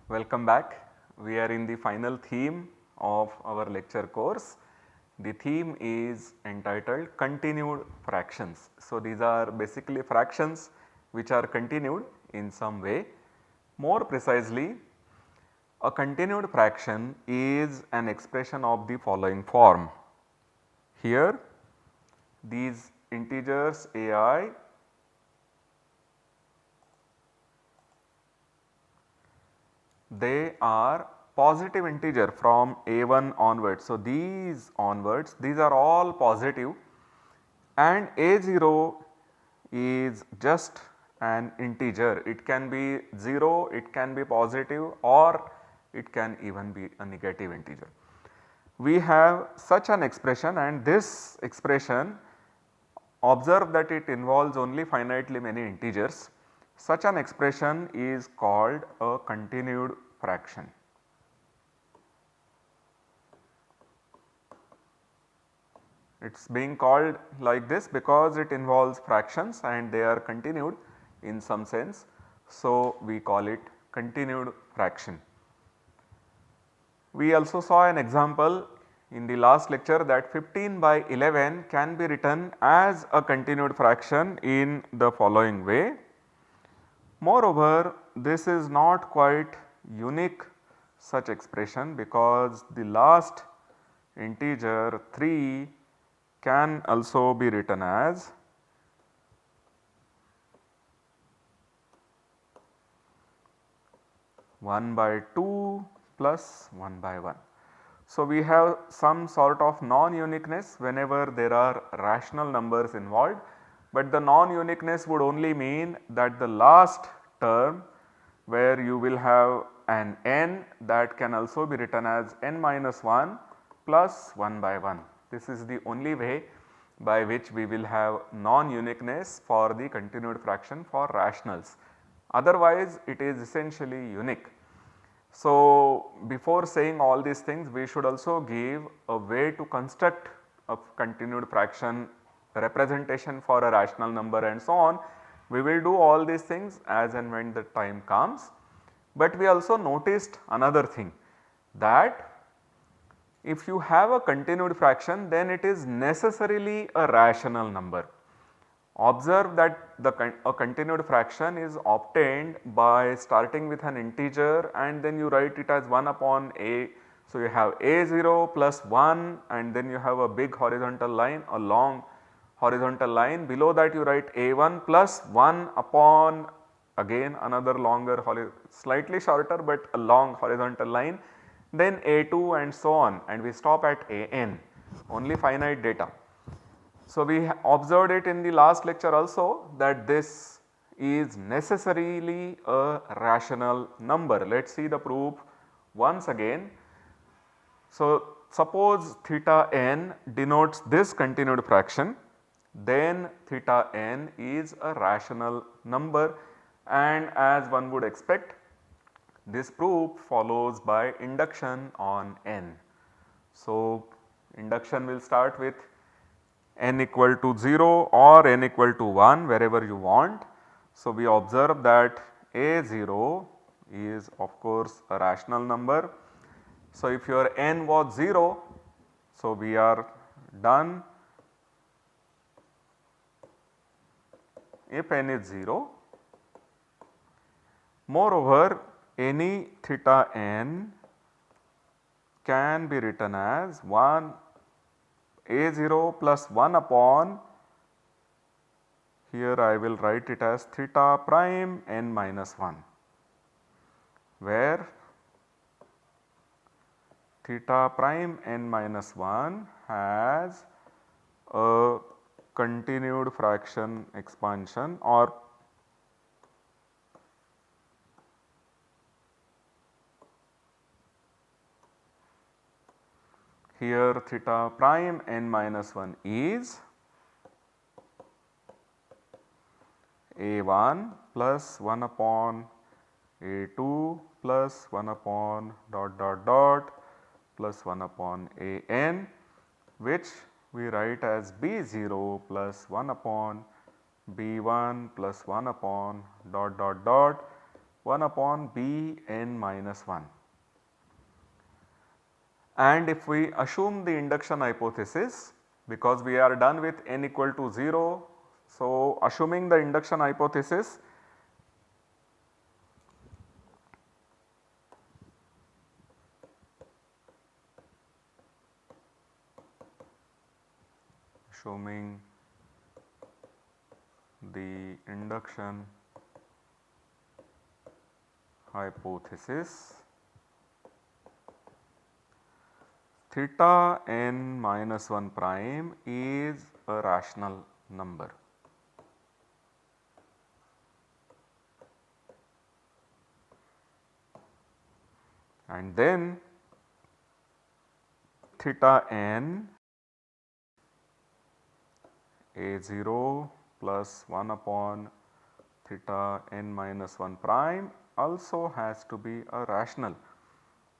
Welcome back. We are in the final theme of our lecture course. The theme is entitled continued fractions. So, these are basically fractions which are continued in some way. More precisely, a continued fraction is an expression of the following form. Here these integers ai they are positive integer from a1 onwards. So, these onwards these are all positive and a0 is just an integer. It can be 0, it can be positive or it can even be a negative integer. We have such an expression and this expression, observe that it involves only finitely many integers. Such an expression is called a continued fraction. It is being called like this because it involves fractions and they are continued in some sense. So, we call it continued fraction. We also saw an example in the last lecture that 15 by 11 can be written as a continued fraction in the following way. Moreover, this is not quite unique such expression because the last integer 3 can also be written as one by 2 plus 1 by 1. So, we have some sort of non-uniqueness whenever there are rational numbers involved, but the non-uniqueness would only mean that the last term where you will have an n that can also be written as n minus 1 plus 1 by 1. This is the only way by which we will have non-uniqueness for the continued fraction for rationals. Otherwise, it is essentially unique. So, before saying all these things we should also give a way to construct a continued fraction representation for a rational number and so on. We will do all these things as and when the time comes, but we also noticed another thing that if you have a continued fraction then it is necessarily a rational number. Observe that a continued fraction is obtained by starting with an integer and then you write it as 1 upon a. So, you have a0 plus 1 and then you have a big horizontal line, a long horizontal line. Below that you write a1 plus 1 upon again another longer slightly shorter but a long horizontal line, then a2 and so on, and we stop at an, only finite data. So, we observed it in the last lecture also that this is necessarily a rational number. Let us see the proof once again. So, suppose theta n denotes this continued fraction, then theta n is a rational number, and as one would expect this proof follows by induction on n. So, induction will start with n equal to 0 or n equal to 1 wherever you want. So, we observe that a0 is of course a rational number. So, if your n was 0, so we are done. If n is 0, moreover any theta n can be written as 1 a0 plus 1 upon, here I will write it as theta prime n minus 1, where theta prime n minus 1 has a continued fraction expansion or here theta prime n minus 1 is a1 plus 1 upon a2 plus 1 upon dot dot dot plus 1 upon an, which we write as b0 plus 1 upon b1 plus 1 upon dot dot dot 1 upon b n minus 1. And if we assume the induction hypothesis, because we are done with n equal to 0, so assuming the induction hypothesis, assuming the induction hypothesis, theta n minus 1 prime is a rational number. And then theta n a0 plus 1 upon theta n minus 1 prime also has to be a rational,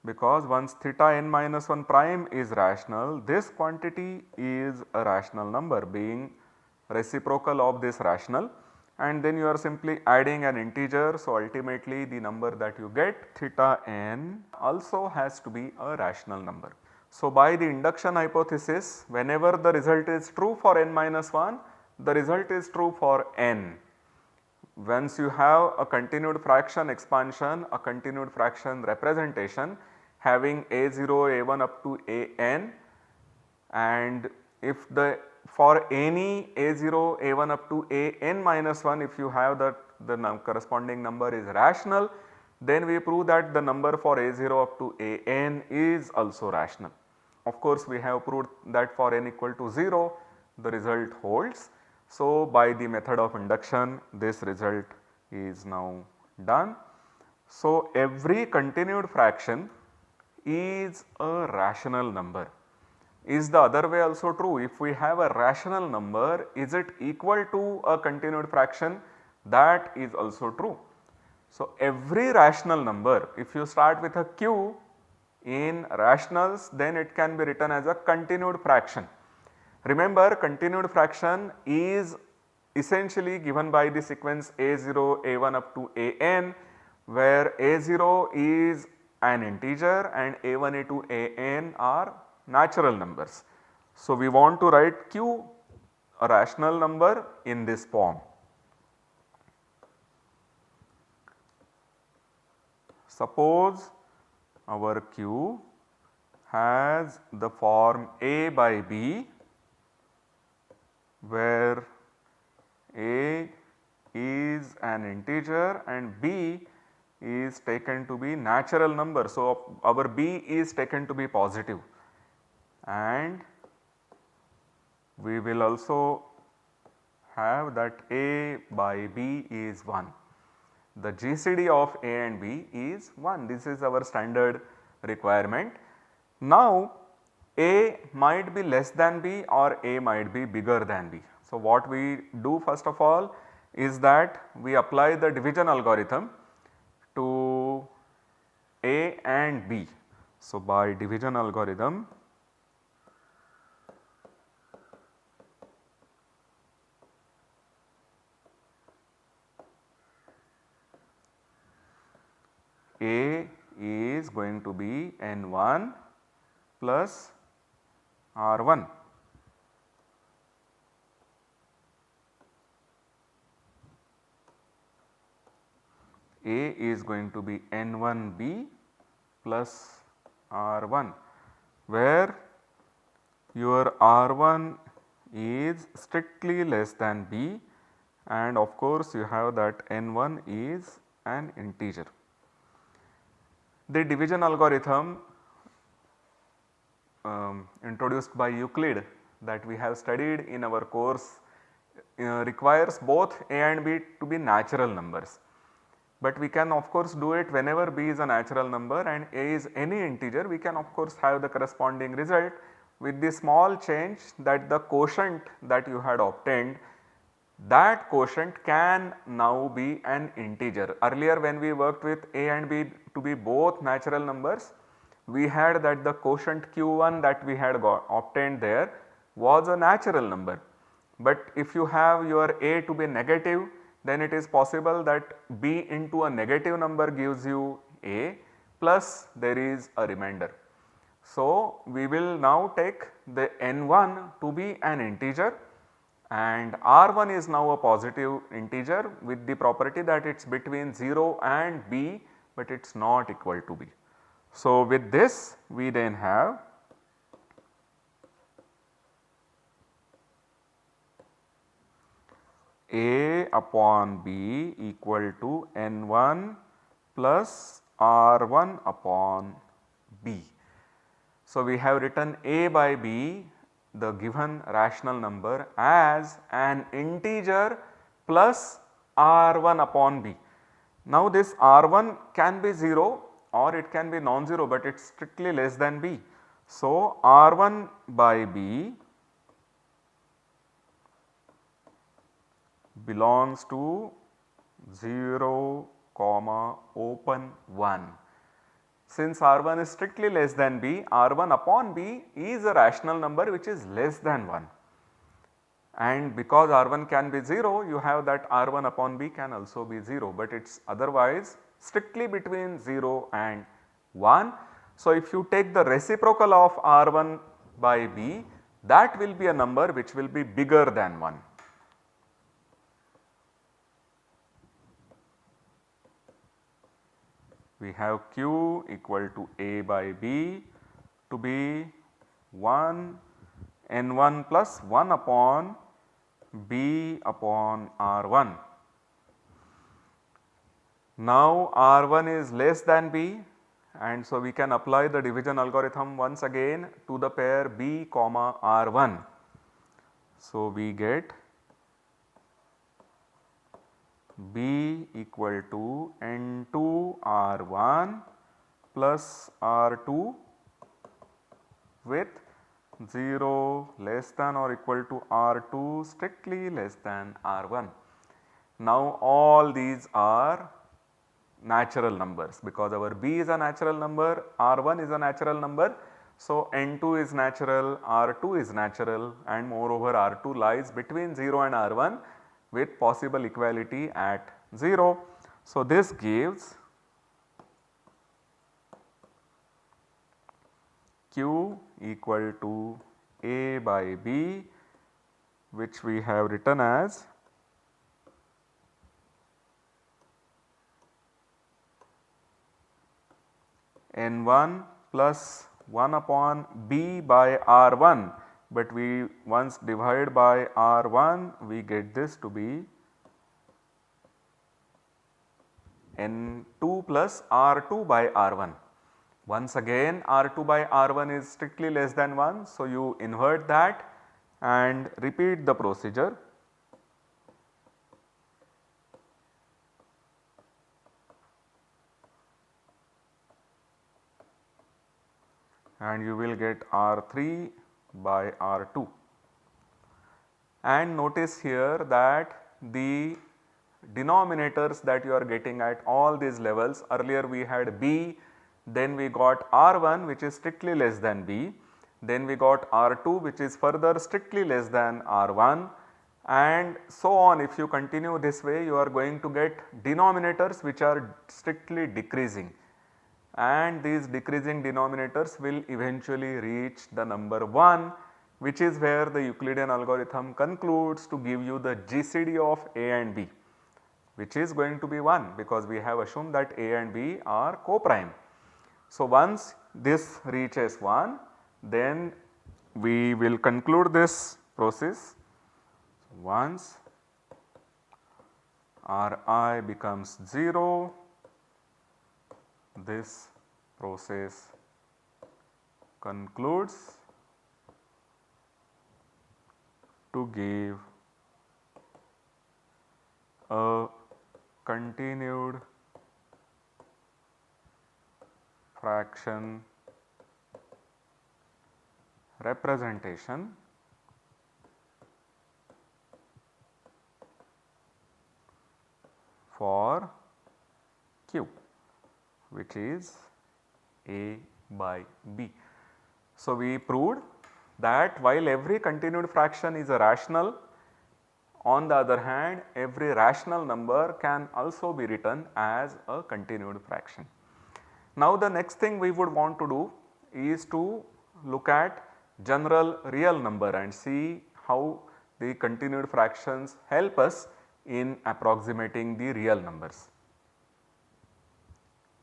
because once theta n minus 1 prime is rational, this quantity is a rational number being reciprocal of this rational, and then you are simply adding an integer. So, ultimately the number that you get, theta n, also has to be a rational number. So, by the induction hypothesis, whenever the result is true for n minus 1, the result is true for n. Once you have a continued fraction expansion, a continued fraction representation having a0, a1 up to an, and if the for any a0, a1 up to an minus 1, if you have that the corresponding number is rational, then we prove that the number for a0 up to an is also rational. Of course, we have proved that for n equal to 0, the result holds. So, by the method of induction, this result is now done. So, every continued fraction is a rational number. Is the other way also true? If we have a rational number, is it equal to a continued fraction? That is also true. So, every rational number, if you start with a q in rationals, then it can be written as a continued fraction. Remember, continued fraction is essentially given by the sequence a0, a1 up to an, where a0 is an integer and a1, a2, an are natural numbers. So, we want to write q, a rational number, in this form. Suppose our q has the form a by b, where a is an integer and b is taken to be natural number. So, our b is taken to be positive, and we will also have that a by b is 1. The GCD of a and b is 1. This is our standard requirement. Now, a might be less than b or a might be bigger than b. So, what we do first of all is that we apply the division algorithm to a and b. So, by division algorithm, a is going to be n1 plus r1. A is going to be n1b plus r1, where your r1 is strictly less than b, and of course you have that n1 is an integer. The division algorithm introduced by Euclid that we have studied in our course requires both a and b to be natural numbers. But we can of course do it whenever b is a natural number and a is any integer, we can of course have the corresponding result, with the small change that the quotient that you had obtained, that quotient can now be an integer. Earlier when we worked with a and b to be both natural numbers, we had that the quotient q1 that we had obtained there was a natural number. But if you have your a to be negative, then it is possible that b into a negative number gives you a plus there is a remainder. So, we will now take the n1 to be an integer and r1 is now a positive integer with the property that it is between 0 and b, but it is not equal to b. So, with this we then have a upon b equal to n1 plus r1 upon b. So, we have written a by b, the given rational number, as an integer plus r1 upon b. Now, this r1 can be 0 or it can be non-zero, but it is strictly less than b. So, r1 by b belongs to 0 comma open 1. Since r1 is strictly less than b, r1 upon b is a rational number which is less than 1. And because r1 can be 0, you have that r1 upon b can also be 0, but it is otherwise strictly between 0 and 1. So, if you take the reciprocal of r1 by b, that will be a number which will be bigger than 1. We have q equal to a by b to be 1 n1 plus 1 upon b upon r1. Now, r1 is less than b and so we can apply the division algorithm once again to the pair b comma r1. So, we get b equal to n2 r1 plus r2 with 0 less than or equal to r2 strictly less than r1. Now, all these are natural numbers because our b is a natural number, r1 is a natural number. So, n2 is natural, r2 is natural and moreover r2 lies between 0 and r1 with possible equality at 0. So, this gives q equal to a by b, which we have written as n1 plus 1 upon b by r1, but we once divide by r1 we get this to be n2 plus r2 by r1. Once again r2 by r1 is strictly less than 1. So, you invert that and repeat the procedure. And you will get r3 by r2. And notice here that the denominators that you are getting at all these levels, earlier we had b, then we got r1 which is strictly less than b, then we got r2 which is further strictly less than r1 and so on. If you continue this way, you are going to get denominators which are strictly decreasing, and these decreasing denominators will eventually reach the number 1, which is where the Euclidean algorithm concludes to give you the GCD of a and b, which is going to be 1 because we have assumed that a and b are co-prime. So, once this reaches 1, then we will conclude this process. Once Ri becomes 0, this process concludes to give a continued fraction representation for q, which is a by b. So, we proved that while every continued fraction is a rational, On the other hand, every rational number can also be written as a continued fraction. Now the next thing we would want to do is to look at general real number and see how the continued fractions help us in approximating the real numbers.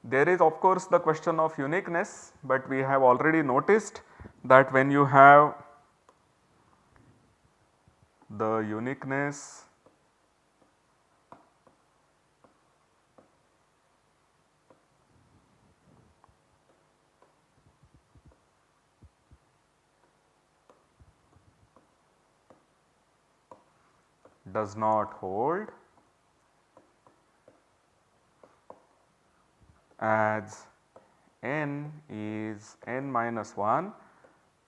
There is of course the question of uniqueness, but we have already noticed that when you have the uniqueness does not hold as n is n minus 1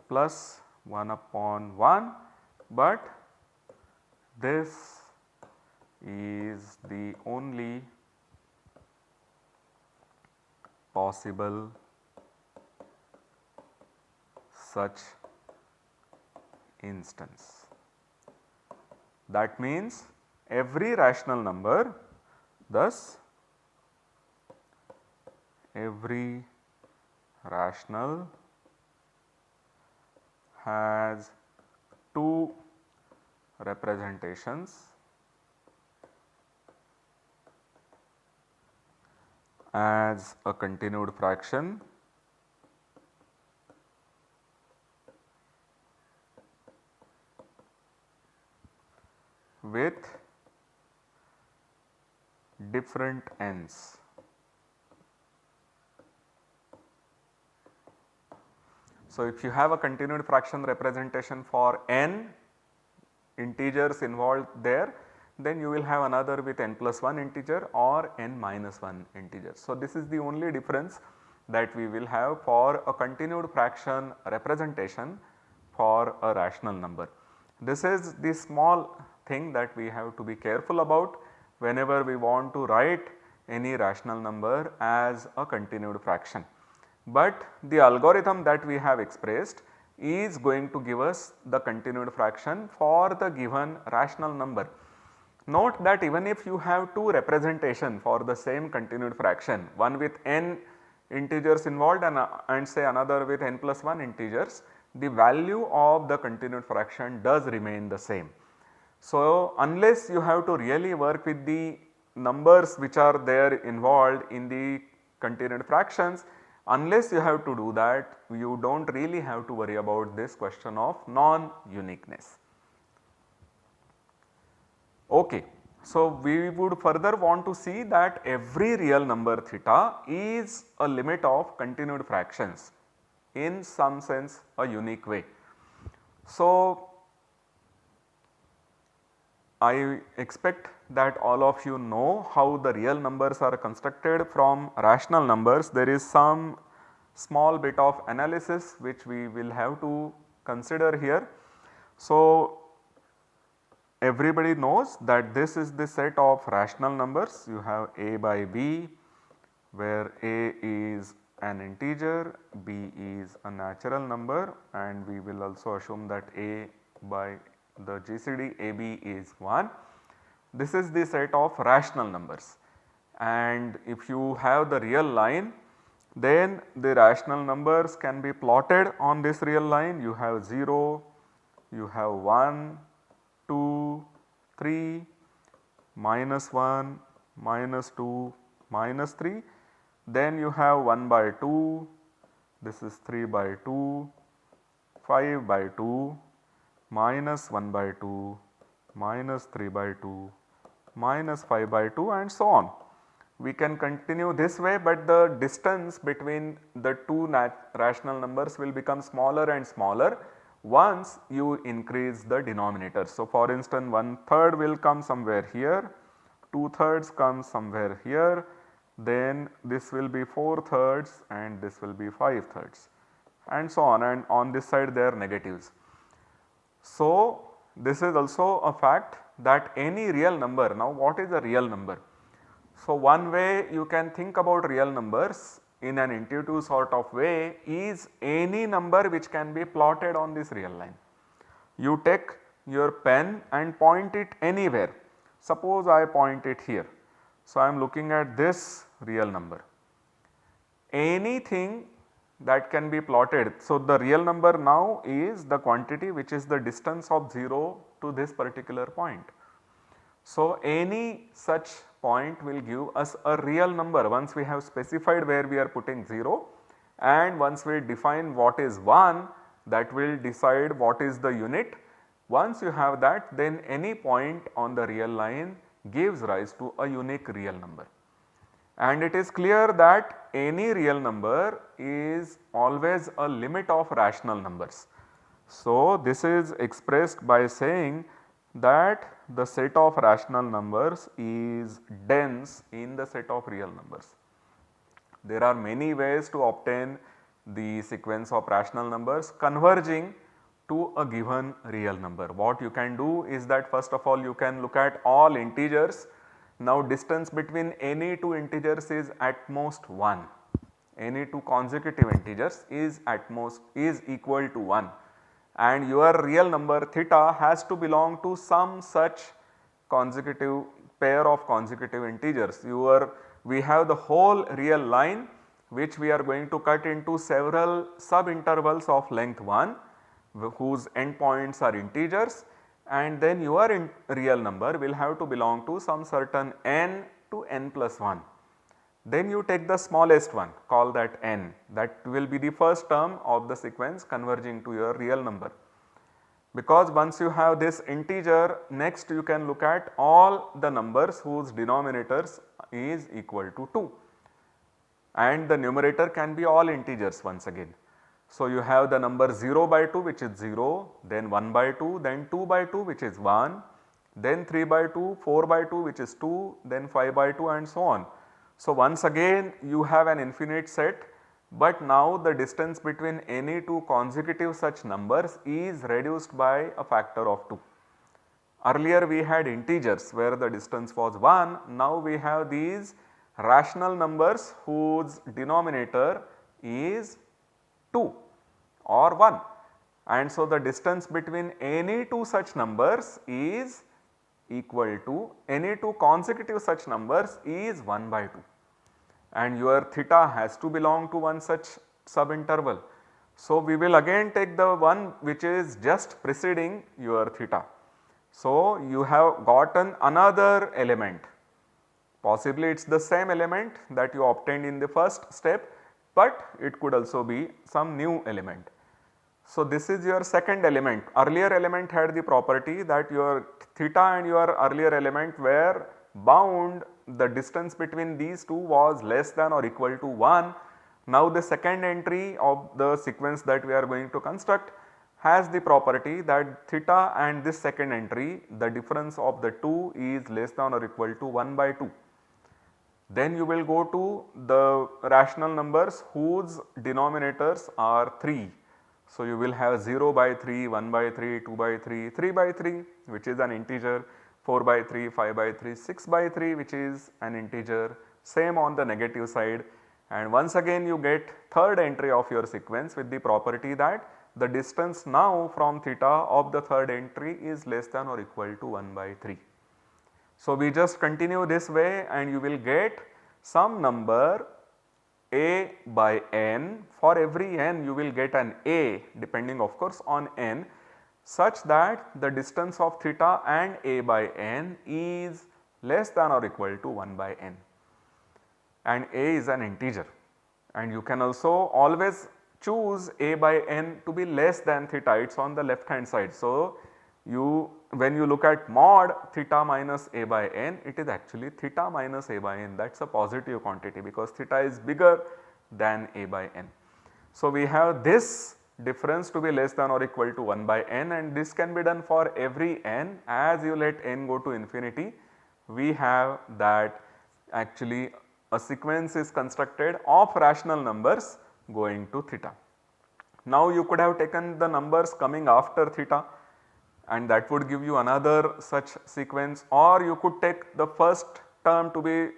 plus 1 upon 1, but this is the only possible such instance. That means every rational number, thus every rational has two representations as a continued fraction with different n's. So, if you have a continued fraction representation for n integers involved there, then you will have another with n plus 1 integer or n minus 1 integer. So, this is the only difference that we will have for a continued fraction representation for a rational number. This is the small thing that we have to be careful about whenever we want to write any rational number as a continued fraction. But the algorithm that we have expressed is going to give us the continued fraction for the given rational number. Note that even if you have two representation for the same continued fraction, one with n integers involved and say another with n plus 1 integers, the value of the continued fraction does remain the same. So, unless you have to really work with the numbers which are there involved in the continued fractions, unless you have to do that, you do not really have to worry about this question of non-uniqueness. Okay. So, we would further want to see that every real number theta is a limit of continued fractions in some sense a unique way. So, I expect that all of you know how the real numbers are constructed from rational numbers. There is some small bit of analysis which we will have to consider here. So, everybody knows that this is the set of rational numbers. You have a by b, where a is an integer, b is a natural number, and we will also assume that a by the GCD AB is 1. This is the set of rational numbers, and if you have the real line, then the rational numbers can be plotted on this real line. You have 0, you have 1, 2, 3, minus 1, minus 2, minus 3. Then you have 1 by 2, this is 3 by 2, 5 by 2, minus 1 by 2, minus 3 by 2, minus 5 by 2, and so on. We can continue this way, but the distance between the two rational numbers will become smaller and smaller once you increase the denominator. So, for instance, 1/3 will come somewhere here, 2/3 comes somewhere here, then this will be 4/3 and this will be 5/3 and so on, and on this side they are negatives. So, this is also a fact that any real number, now what is a real number? So, one way you can think about real numbers in an intuitive sort of way is any number which can be plotted on this real line. You take your pen and point it anywhere. Suppose I point it here. So, I am looking at this real number. Anything that can be plotted. So, the real number now is the quantity which is the distance of 0 to this particular point. So, any such point will give us a real number once we have specified where we are putting 0, and once we define what is 1, that will decide what is the unit. Once you have that, then any point on the real line gives rise to a unique real number. And it is clear that any real number is always a limit of rational numbers. So, this is expressed by saying that the set of rational numbers is dense in the set of real numbers. There are many ways to obtain the sequence of rational numbers converging to a given real number. What you can do is that first of all you can look at all integers. Now, distance between any two integers is at most 1, any two consecutive integers is at most is equal to 1, and your real number theta has to belong to some such consecutive pair of consecutive integers. We have the whole real line which we are going to cut into several sub intervals of length 1 whose endpoints are integers, and then your real number will have to belong to some certain n to n plus 1. Then you take the smallest one, call that n, that will be the first term of the sequence converging to your real number. Because once you have this integer, next you can look at all the numbers whose denominators is equal to 2, and the numerator can be all integers once again. So, you have the number 0 by 2 which is 0, then 1 by 2, then 2 by 2 which is 1, then 3 by 2, 4 by 2 which is 2, then 5 by 2 and so on. So, once again you have an infinite set, but now the distance between any two consecutive such numbers is reduced by a factor of 2. Earlier we had integers where the distance was 1, now we have these rational numbers whose denominator is 2 or 1, and so the distance between any two such numbers is equal to any two consecutive such numbers is 1 by 2, and your theta has to belong to one such subinterval. So, we will again take the one which is just preceding your theta. So, you have gotten another element, possibly it is the same element that you obtained in the first step, but it could also be some new element. So, this is your second element. Earlier element had the property that your theta and your earlier element were bound, the distance between these two was less than or equal to 1. Now, the second entry of the sequence that we are going to construct has the property that theta and this second entry, the difference of the two is less than or equal to 1 by 2. Then you will go to the rational numbers whose denominators are 3. So, you will have 0 by 3, 1 by 3, 2 by 3, 3 by 3 which is an integer, 4 by 3, 5 by 3, 6 by 3 which is an integer, same on the negative side, and once again you get third entry of your sequence with the property that the distance now from theta of the third entry is less than or equal to 1 by 3. So, we just continue this way and you will get some number a by n. For every n you will get an a depending of course on n, such that the distance of theta and a by n is less than or equal to 1 by n, and a is an integer, and you can also always choose a by n to be less than theta, it is on the left hand side. So, when you look at mod theta minus a by n, it is actually theta minus a by n, that is a positive quantity because theta is bigger than a by n. So, we have this difference to be less than or equal to 1 by n, and this can be done for every n. As you let n go to infinity, we have that actually a sequence is constructed of rational numbers going to theta. Now, you could have taken the numbers coming after theta and that would give you another such sequence, or you could take the first term to be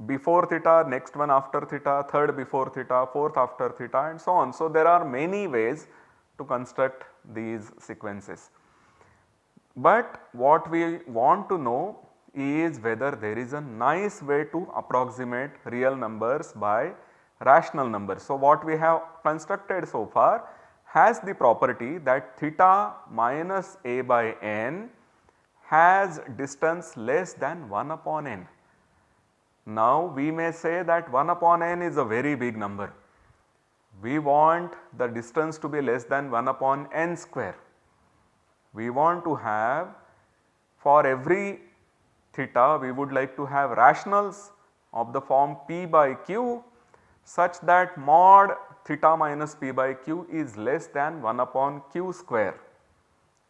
before theta, next one after theta, third before theta, fourth after theta and so on. So, there are many ways to construct these sequences. But what we want to know is whether there is a nice way to approximate real numbers by rational numbers. So, what we have constructed so far has the property that theta minus a by n has distance less than 1 upon n. Now, we may say that 1 upon n is a very big number. We want the distance to be less than 1 upon n square. We want to have, for every theta, we would like to have rationals of the form p by q such that mod theta minus p by q is less than 1 upon q square.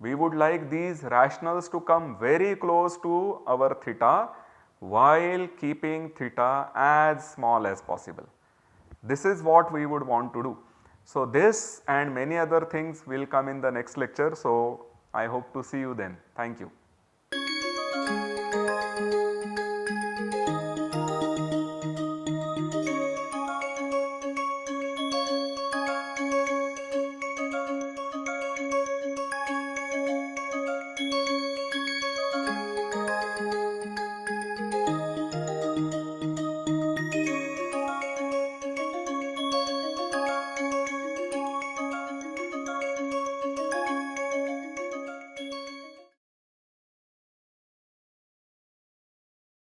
We would like these rationals to come very close to our theta while keeping theta as small as possible. This is what we would want to do. So, this and many other things will come in the next lecture. So, I hope to see you then. Thank you.